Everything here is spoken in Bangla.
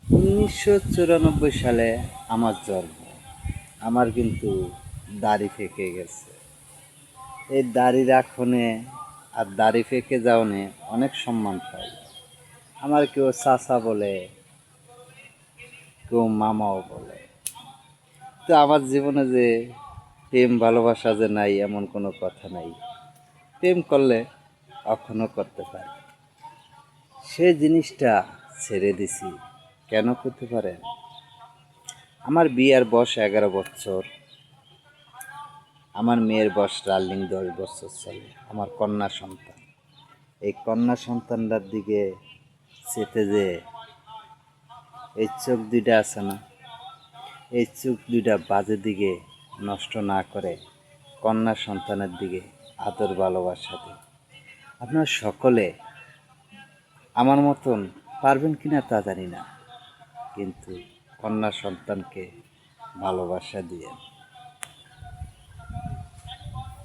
1994 সালে আমার জন্ম। আমার কিন্তু দাড়ি পেকে গেছে। এই দাড়ি রাখনে আর দাড়ি পেকে যাওয়ানে অনেক সম্মান পাই। আমার কেউ চাচা বলে, কেউ মামাও বলে। তো আমার জীবনে যে প্রেম ভালোবাসা যে নাই এমন কোনো কথা নাই। প্রেম করলে কখনো করতে পারি, সে জিনিসটা ছেড়ে দিছি। কেন করতে পারেন? আমার বিয়ের বয়স 11 বছর, আমার মেয়ের বয়স রানিং 10 বছর চলে। আমার কন্যা সন্তান, এই কন্যা সন্তানটার দিকে চেতে যে এই চোখ দুইটা আছে না, এই চোখ দুইটা বাজে দিকে নষ্ট না করে কন্যা সন্তানের দিকে আদর ভালোবাসা দিই। আপনারা সকলে আমার মতন পারবেন কিনা তা জানি না, কিন্তু কন্যা সন্তানকে ভালোবাসা দিয়ে